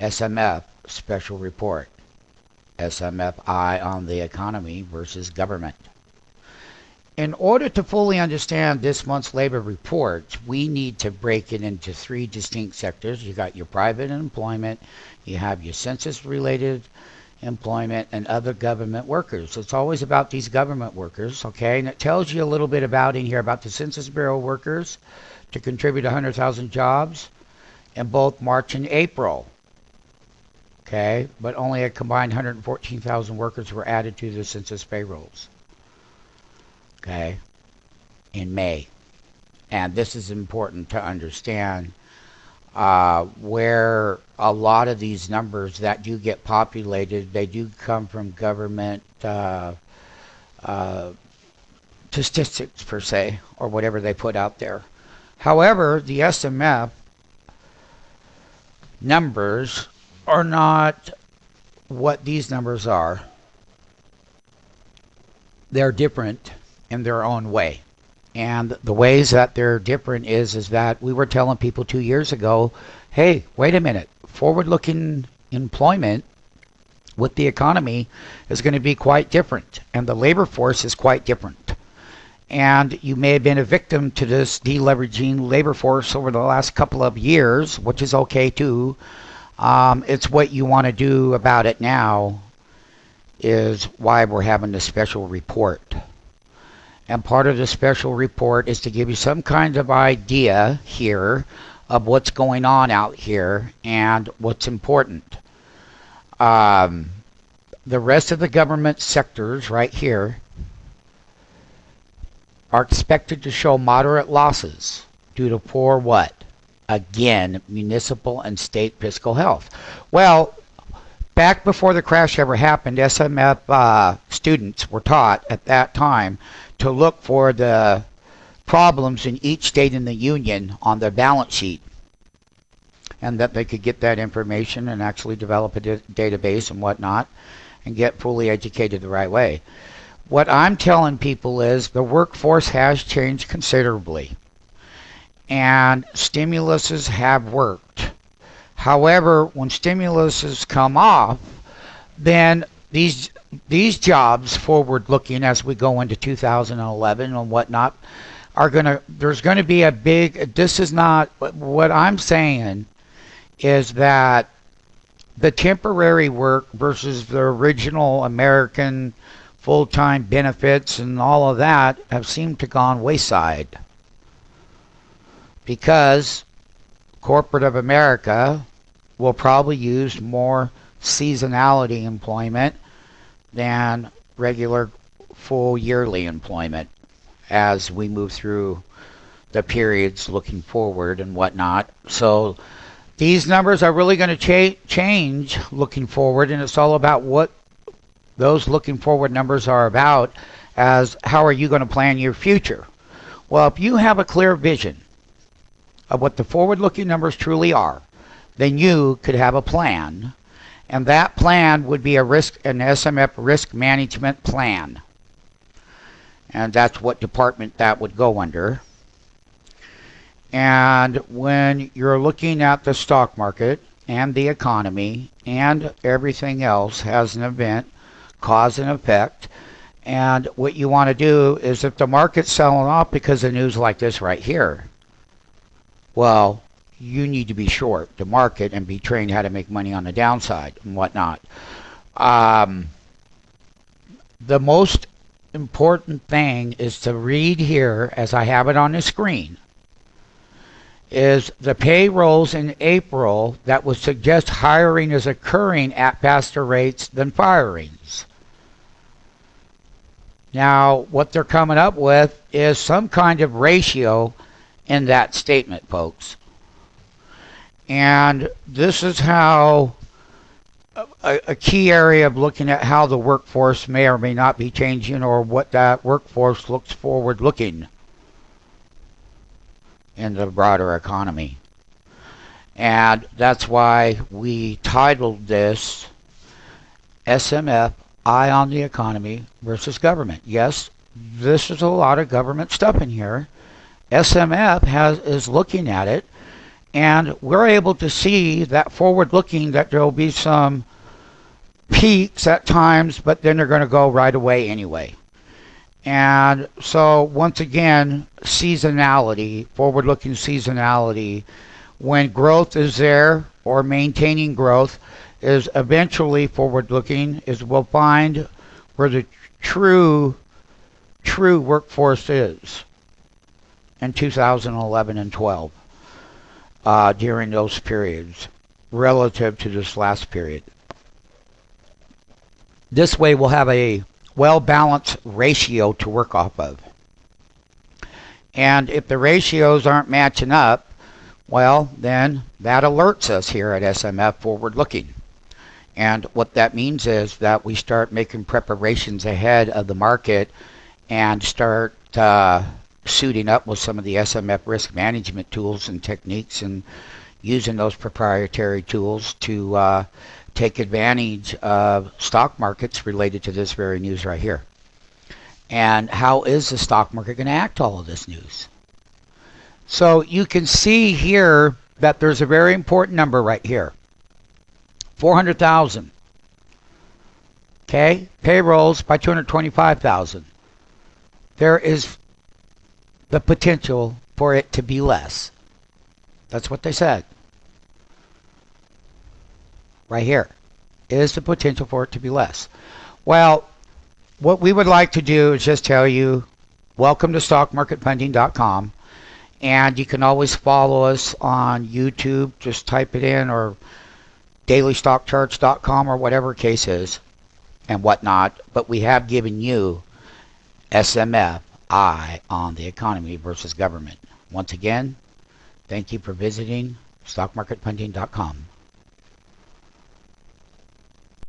SMF special report. SMFI on the economy versus government. In order to fully understand this month's labor report, we need to break it into three distinct sectors. You got your private employment, you have your census related employment, and other government workers. It's always about these government workers, okay? And it tells you a little bit about in here about the Census Bureau workers to contribute 100,000 jobs in both March and April. Okay, but only a combined 114,000 workers were added to the census payrolls. Okay, in May. And this is important to understand where a lot of these numbers that do get populated, they do come from government statistics per se, or whatever they put out there. However, the SMF numbers are not what these numbers are. They're different in their own way. And the ways that they're different is that we were telling people 2 years ago, hey, wait a minute, forward-looking employment with the economy is going to be quite different, and the labor force is quite different. And you may have been a victim to this deleveraging labor force over the last couple of years, which is okay too. It's what you want to do about it now is why we're having this special report. And part of the special report is to give you some kind of idea here of what's going on out here and what's important. The rest of the government sectors right here are expected to show moderate losses due to poor what? Again, municipal and state fiscal health. Well, back before the crash ever happened, SMF students were taught at that time to look for the problems in each state in the union on their balance sheet, and that they could get that information and actually develop a database and whatnot and get fully educated the right way. What I'm telling people is the workforce has changed considerably, and stimuluses have worked. However, when stimuluses come off, then these jobs forward looking as we go into 2011 and whatnot there's going to be a big, this is not, what I'm saying is that the temporary work versus the original American full-time benefits and all of that have seemed to gone wayside, because corporate of America will probably use more seasonality employment than regular full yearly employment as we move through the periods looking forward and whatnot. So these numbers are really going to change looking forward, and it's all about what those looking forward numbers are about, as how are you going to plan your future. Well, if you have a clear vision of what the forward-looking numbers truly are, then you could have a plan, and that plan would be an SMF risk management plan. And that's what department that would go under. And when you're looking at the stock market and the economy and everything else has an event, cause and effect, and what you want to do is, if the market's selling off because of news like this right here, well, you need to be short the market and be trained how to make money on the downside and whatnot. The most important thing is to read here, as I have it on the screen, is the payrolls in April that would suggest hiring is occurring at faster rates than firings. Now, what they're coming up with is some kind of ratio in that statement, folks. And this is how a key area of looking at how the workforce may or may not be changing, or what that workforce looks forward looking in the broader economy. And that's why we titled this SMF, Eye on the Economy versus Government. Yes, this is a lot of government stuff in here. SMF is looking at it, And we're able to see that forward looking that there will be some peaks at times, but then they're going to go right away anyway. And so once again, seasonality, forward looking seasonality, when growth is there or maintaining growth is eventually forward looking, is we'll find where the true workforce is in 2011 and 12 during those periods relative to this last period. This way we'll have a well-balanced ratio to work off of. And if the ratios aren't matching up, well, then that alerts us here at SMF forward looking. And what that means is that we start making preparations ahead of the market and start suiting up with some of the SMF risk management tools and techniques and using those proprietary tools to take advantage of stock markets related to this very news right here. And how is the stock market going to act all of this news? So you can see here that there's a very important number right here. 400,000. Okay, payrolls by 225,000. There is the potential for it to be less. That's what they said. Right here is the potential for it to be less. Well, what we would like to do is just tell you, welcome to stockmarketfunding.com, and you can always follow us on YouTube. Just type it in, or dailystockcharts.com, or whatever case is, and whatnot. But we have given you SMF, Eye on the Economy versus Government. Once again, thank you for visiting stockmarketfunding.com.